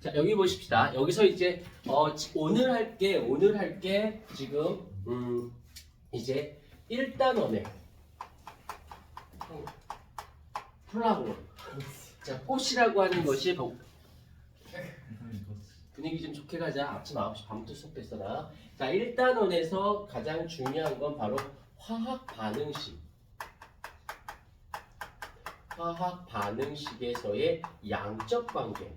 자, 여기 보십시다. 여기서 이제 오늘 할게 지금 이제 1단원에 플라워. 자, 꽃이라고 하는 것이 분위기 좀 좋게 가자. 아침 9시 밤부터 수업했어 나. 자, 1단원에서 가장 중요한 건 바로 화학 반응식. 화학 반응식에서의 양적 관계.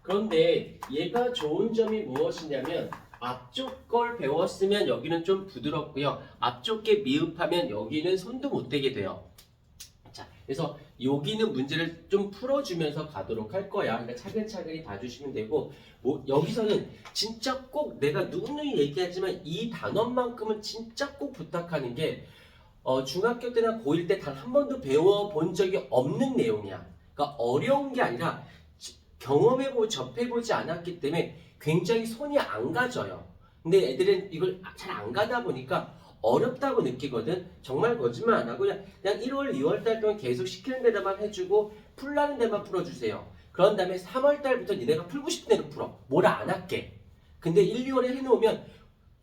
그런데 얘가 좋은 점이 무엇이냐면 앞쪽 걸 배웠으면 여기는 좀 부드럽고요. 앞쪽 게 미흡하면 여기는 손도 못 대게 돼요. 자, 그래서 여기는 문제를 좀 풀어주면서 가도록 할 거야. 그러니까 차근차근히 봐주시면 되고, 뭐 여기서는 진짜 꼭 내가 누누이 얘기하지만 이 단원만큼은 진짜 꼭 부탁하는 게 중학교 때나 고1 때 단 한 번도 배워본 적이 없는 내용이야. 그러니까 어려운 게 아니라 경험해보고 접해보지 않았기 때문에 굉장히 손이 안 가져요. 근데 애들은 이걸 잘 안 가다 보니까 어렵다고 느끼거든. 정말 거짓말 안 하고 그냥 1월, 2월 달 동안 계속 시키는 데다만 해주고 풀라는 데만 풀어주세요. 그런 다음에 3월 달부터 니네가 풀고 싶은 대로 풀어. 뭐라 안 할게. 근데 1, 2월에 해놓으면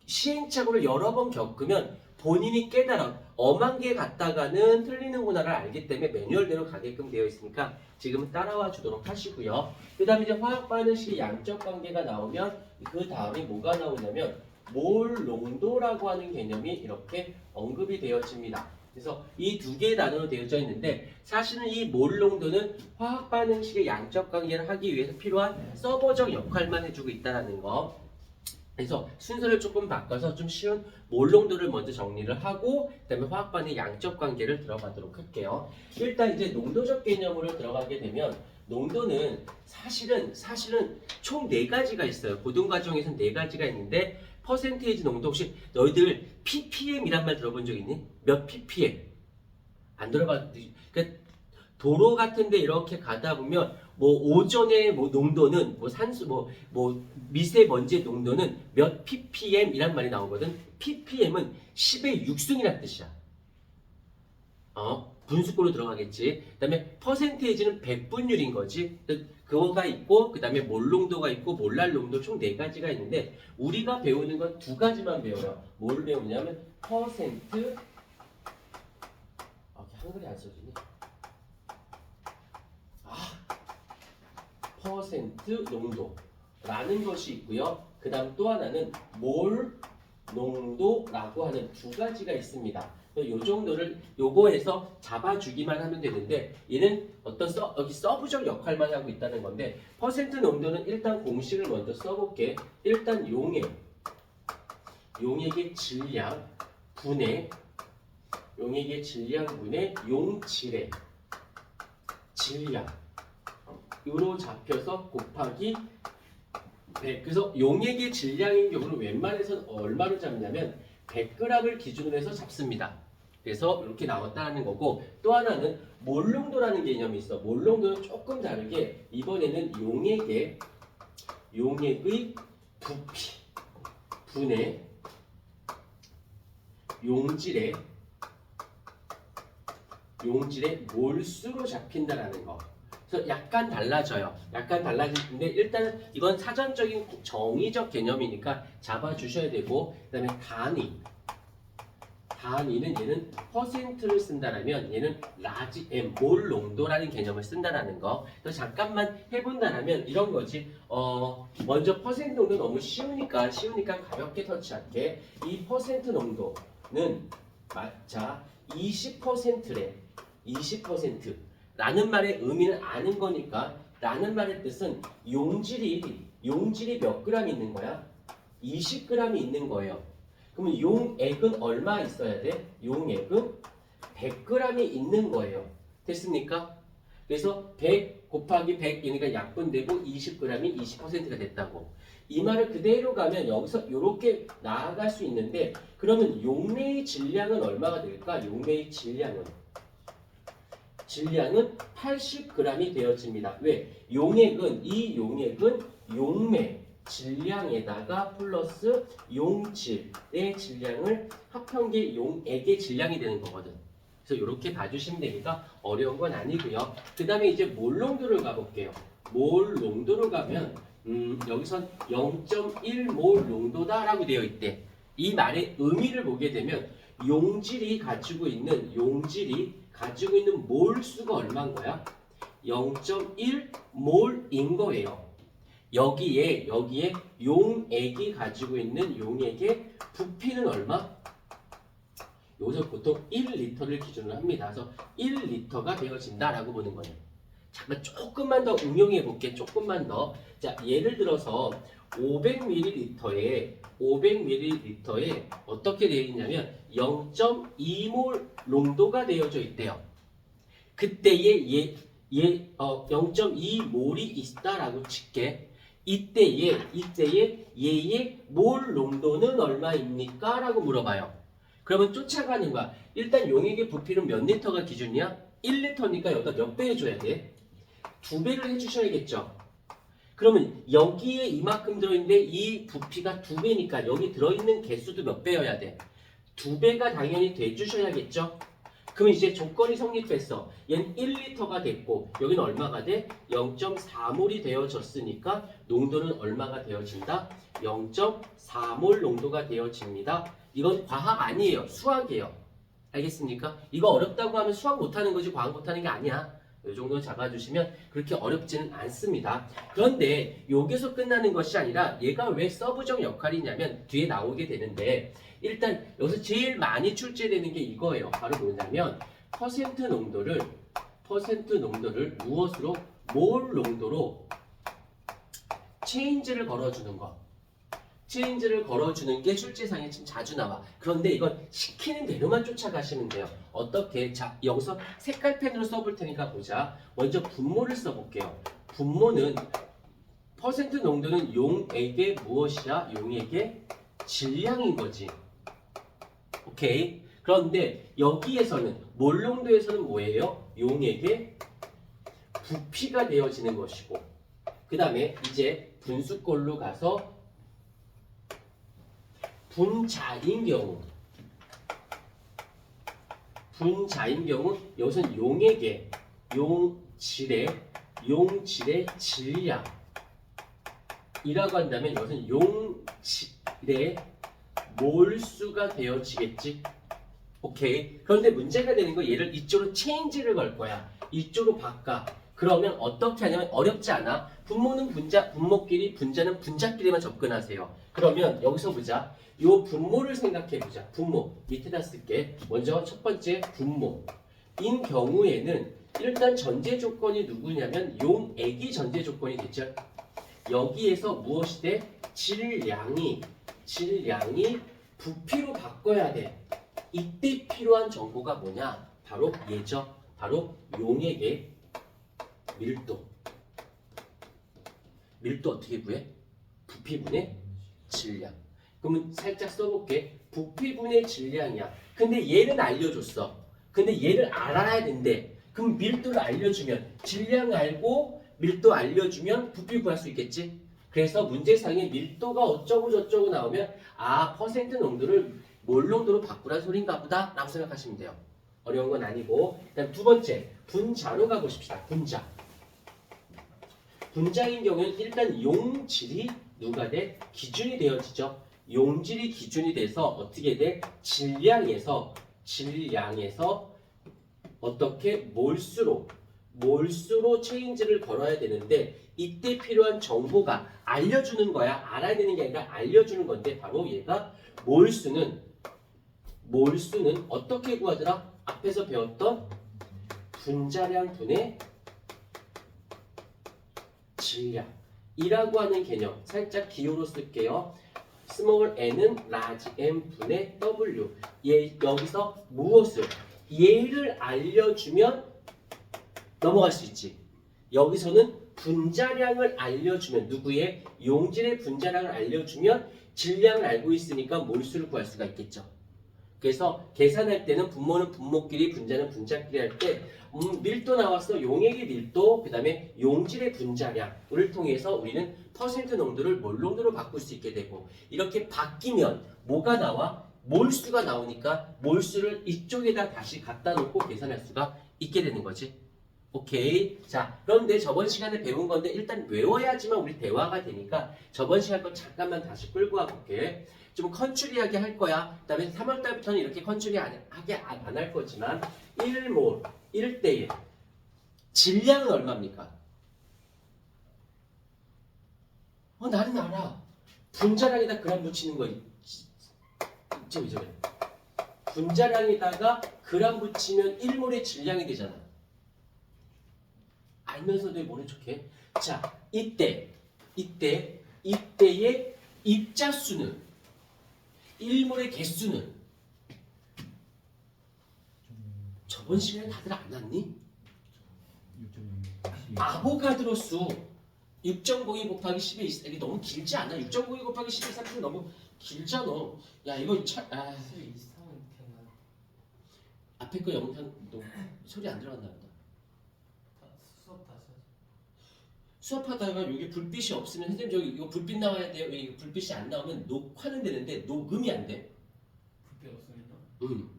시행착오를 여러 번 겪으면 본인이 깨달아 엄한 게 갔다가는 틀리는구나를 알기 때문에 매뉴얼대로 가게끔 되어 있으니까 지금은 따라와 주도록 하시고요. 그 다음에 이제 화학 반응식의 양적 관계가 나오면 그 다음에 뭐가 나오냐면 몰 농도라고 하는 개념이 이렇게 언급이 되어집니다. 그래서 이 두 개의 단어로 되어져 있는데 사실은 이 몰 농도는 화학 반응식의 양적 관계를 하기 위해서 필요한 서버적 역할만 해주고 있다는 거. 그래서 순서를 조금 바꿔서 좀 쉬운 몰 농도를 먼저 정리를 하고 그다음에 화학 반응의 양적 관계를 들어가도록 할게요. 일단 이제 농도적 개념으로 들어가게 되면 농도는 사실은 총 4가지가 있어요. 고등과정에서는 4가지가 있는데 퍼센테이지 농도 혹시 너희들 ppm이란 말 들어본 적 있니? 몇 ppm? 안 들어봤. 그러니까 도로 같은데 이렇게 가다 보면 뭐 오존의 뭐 농도는 뭐 산수 뭐 미세먼지의 농도는 몇 ppm이란 말이 나오거든. ppm은 10의 6승이란 뜻이야. 분수꼴로 들어가겠지. 그다음에 퍼센테이지는 백분율인 거지. 그거가 있고 그다음에 몰 농도가 있고 몰랄 농도 총 4가지가 있는데 우리가 배우는 건 2가지만 배워요. 뭘 배우냐면 퍼센트 한글이 안 써지니? 퍼센트 농도라는 것이 있고요. 그 다음 또 하나는 몰 농도라고 하는 2가지가 있습니다. 요 정도를 요거에서 잡아주기만 하면 되는데 얘는 어떤 여기 서브적 역할만 하고 있다는 건데 퍼센트 농도는 일단 공식을 먼저 써볼게. 일단 용액의 질량 분의 용액의 질량 분의 용질의 질량 으로 잡혀서 곱하기 100. 그래서 용액의 질량인 경우는 웬만해서는 얼마로 잡냐면 100g을 기준으로 해서 잡습니다. 그래서 이렇게 나왔다는 거고 또 하나는 몰 농도라는 개념이 있어. 몰 농도는 조금 다르게 이번에는 용액의 부피 분의 용질의 몰수로 잡힌다라는 거. 그래서 약간 달라져요. 약간 달라지는데 일단은 이건 사전적인 정의적 개념이니까 잡아주셔야 되고 그 다음에 단위는 얘는 퍼센트를 쓴다라면 얘는 라지 M, 몰 농도라는 개념을 쓴다라는 거. 그래서 잠깐만 해본다라면 이런 거지. 먼저 퍼센트 농도 너무 쉬우니까 가볍게 터치할게. 이 퍼센트 농도는 자 20%래. 20% 라는 말의 의미는 아는 거니까 라는 말의 뜻은 용질이 몇 그램 있는 거야? 20g이 있는 거예요. 그러면 용액은 얼마 있어야 돼? 용액은 100g이 있는 거예요. 됐습니까? 그래서 100 곱하기 100 이니까 약분되고 20g이 20%가 됐다고. 이 말을 그대로 가면 여기서 이렇게 나아갈 수 있는데 그러면 용매의 질량은 얼마가 될까? 용매의 질량은 80g이 되어집니다. 왜? 이 용액은 용매 질량에다가 플러스 용질의 질량을 합한 게 용액의 질량이 되는 거거든. 그래서 이렇게 봐주시면 되니까 어려운 건 아니고요. 그 다음에 이제 몰 농도를 가볼게요. 몰 농도를 가면 여기선 0.1몰 농도다라고 되어 있대. 이 말의 의미를 보게 되면 용질이 가지고 있는 몰수가 얼마인 거야? 0.1몰인 거예요. 여기에 용액이 가지고 있는 용액의 부피는 얼마? 여기서 보통 1리터를 기준으로 합니다. 그래서 1리터가 되어진다라고 보는 거예요. 잠깐 조금만 더 응용해 볼게. 조금만 더. 자, 예를 들어서 500ml에 어떻게 되어 있냐면 0.2몰 농도가 되어져 있대요. 그때에 0.2몰이 있다라고 칠게. 이때에 얘의 몰 농도는 얼마입니까? 라고 물어봐요. 그러면 쫓아가는 거야. 일단 용액의 부피는 몇 리터가 기준이야? 1리터니까 여기다 몇 배 해줘야 돼? 2배를 해주셔야겠죠. 그러면 여기에 이만큼 들어있는데 이 부피가 2배니까 여기 들어있는 개수도 몇 배여야 돼? 2배가 당연히 돼주셔야겠죠. 그럼 이제 조건이 성립했어. 얘는 1리터가 됐고 여기는 얼마가 돼? 0.4몰이 되어졌으니까 농도는 얼마가 되어진다? 0.4몰 농도가 되어집니다. 이건 과학 아니에요. 수학이에요. 알겠습니까? 이거 어렵다고 하면 수학 못하는 거지 과학 못하는 게 아니야. 이 정도 잡아주시면 그렇게 어렵지는 않습니다. 그런데 여기서 끝나는 것이 아니라 얘가 왜 서브적 역할이냐면 뒤에 나오게 되는데 일단 여기서 제일 많이 출제되는 게 이거예요. 바로 뭐냐면 퍼센트 농도를 무엇으로? 몰 농도로 체인지를 걸어주는 거. 체인지를 걸어주는 게 출제상에 지금 자주 나와. 그런데 이건 시키는 대로만 쫓아가시면 돼요. 어떻게? 자, 여기서 색깔펜으로 써볼 테니까 보자. 먼저 분모를 써볼게요. 분모는 퍼센트 농도는 용액의 무엇이야? 용액의 질량인 거지. 오케이? 그런데 여기에서는 몰 농도에서는 뭐예요? 용액의 부피가 되어지는 것이고 그 다음에 이제 분수꼴로 가서 분자인 경우 여기서는 용액의 용질의 질량이라고 한다면 여기서는 용질의 몰수가 되어지겠지. 오케이. 그런데 문제가 되는 거 얘를 이쪽으로 체인지를 걸 거야. 이쪽으로 바꿔. 그러면 어떻게 하냐면 어렵지 않아. 분모는 분모끼리, 분자는 분자끼리만 접근하세요. 그러면 여기서 보자. 요 분모를 생각해 보자. 분모 밑에다 쓸게. 먼저 첫 번째 분모인 경우에는 일단 전제 조건이 누구냐면 용액이 전제 조건이 되죠. 여기에서 무엇이 돼? 질량이 부피로 바꿔야 돼. 이때 필요한 정보가 뭐냐? 바로 얘죠. 바로 용액의 밀도. 밀도 어떻게 구해? 부피분의 질량. 그러면 살짝 써볼게. 부피분의 질량이야. 근데 얘는 알려줬어. 근데 얘를 알아야 된대. 그럼 밀도를 알려주면 질량 알고 밀도 알려주면 부피 구할 수 있겠지? 그래서 문제상에 밀도가 어쩌고 저쩌고 나오면 아 퍼센트 농도를 몰 농도로 바꾸란 소린가 보다 라고 생각하시면 돼요. 어려운 건 아니고. 그다음 두 번째 분자로 가보십시다. 분자인 경우는 일단 용질이 누가 돼? 기준이 되어지죠. 용질이 기준이 돼서 어떻게 돼? 질량에서 어떻게 몰수로 체인지를 걸어야 되는데 이때 필요한 정보가 알려주는 거야. 알아야 되는 게 아니라 알려주는 건데 바로 얘가 몰수는 어떻게 구하더라? 앞에서 배웠던 분자량 분의 질량이라고 하는 개념 살짝 기호로 쓸게요. small n은 large m 분의 w. 여기서 무엇을? 얘를 알려주면 넘어갈 수 있지. 여기서는 분자량을 알려주면 누구의? 용질의 분자량을 알려주면 질량을 알고 있으니까 몰수를 구할 수가 있겠죠. 그래서 계산할 때는 분모는 분모끼리 분자는 분자끼리 할 때 밀도 나왔어. 용액의 밀도 그 다음에 용질의 분자량을 통해서 우리는 퍼센트 농도를 몰 농도로 바꿀 수 있게 되고 이렇게 바뀌면 뭐가 나와? 몰수가 나오니까 몰수를 이쪽에다 다시 갖다 놓고 계산할 수가 있게 되는 거지. 오케이. 자, 그런데 저번 시간에 배운 건데 일단 외워야지만 우리 대화가 되니까 저번 시간 거 잠깐만 다시 끌고 와볼게. 좀 컨츄리하게 할 거야. 그다음에 3월 달부터는 이렇게 컨츄리하게 안 할 거지만 1몰 1대1 질량은 얼마입니까? 나는 알아. 분자량에다 그람 붙이는 거 있죠. 분자량에다가 그람 붙이면 1몰의 질량이 되잖아. 알면서도 왜 모른 척해? 자, 이때의 입자수는 1몰의 개수는 저번 시간에 다들 안 왔니? 아보가드로 수 6.02 곱하기 10에 이게 너무 길지 않아? 6.02 곱하기 10에 30 너무 길잖아. 야 이거 앞에 거 영상 너 소리 안 들어간다 보다. 수업 다시 하자. 수업하다가 여기 불빛이 없으면 선생님 저기 이거 불빛 나와야 돼요. 왜 불빛이 안 나오면 녹화는 되는데 녹음이 안 돼. 불빛 없으면요? 응.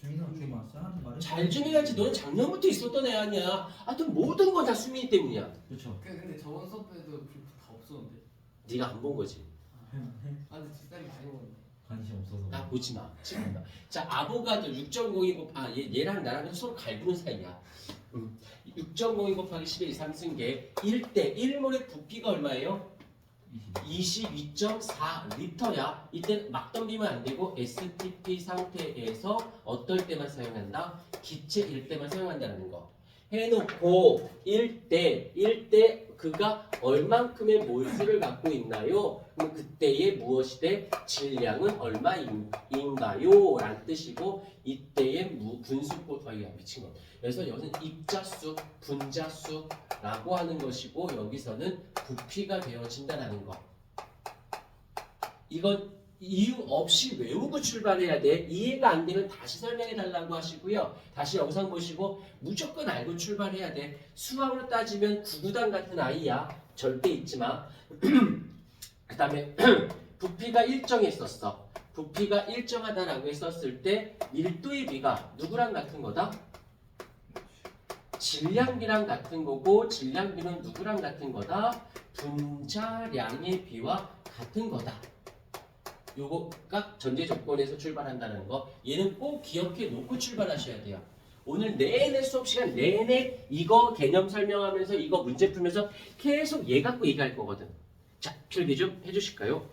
수민아 좀 쌤한테 말해. 잘 좀 해야지. 너는 작년부터 있었던 애 아니야. 하여튼 모든 건 다 수민이 때문이야. 그렇죠. 근데 저번 수업 때도 불빛 다 없었는데. 네가 안 본 거지. 근데 뒷사람이 많이 먹었네. 관심 없어서. 나 보지 마. 지금 봐. 자, 아보가드 6.02 곱하기 얘랑 나랑 서로 갈구는 사이야. 6.02 곱하기 10의 3승계 1대 1몰의 부피가 얼마예요? 22.4 리터야. 이때 막 덤비면 안 되고 STP 상태에서 어떨 때만 사용한다? 기체일 때만 사용한다는 거. 해놓고 1대 그가 얼만큼의 몰수를 갖고 있나요? 그럼 그때의 무엇이 돼? 질량은 얼마인가요? 라는 뜻이고 이때의 분수꼴 미친 것. 그래서 여기는 입자수, 분자수라고 하는 것이고 여기서는 부피가 되어진다는 거. 이건 이유 없이 외우고 출발해야 돼. 이해가 안 되면 다시 설명해 달라고 하시고요. 다시 영상 보시고 무조건 알고 출발해야 돼. 수학으로 따지면 구구단 같은 아이야. 절대 잊지 마. 그 다음에 부피가 일정했었어. 부피가 일정하다라고 했었을 때 밀도의 비가 누구랑 같은 거다? 질량비랑 같은 거고 질량비는 누구랑 같은 거다? 분자량의 비와 같은 거다. 요거가 전제 조건에서 출발한다는 거. 얘는 꼭 기억해 놓고 출발하셔야 돼요. 오늘 내내 수업 시간 내내 이거 개념 설명하면서 이거 문제 풀면서 계속 얘 갖고 얘기할 거거든. 자, 필기 좀 해주실까요?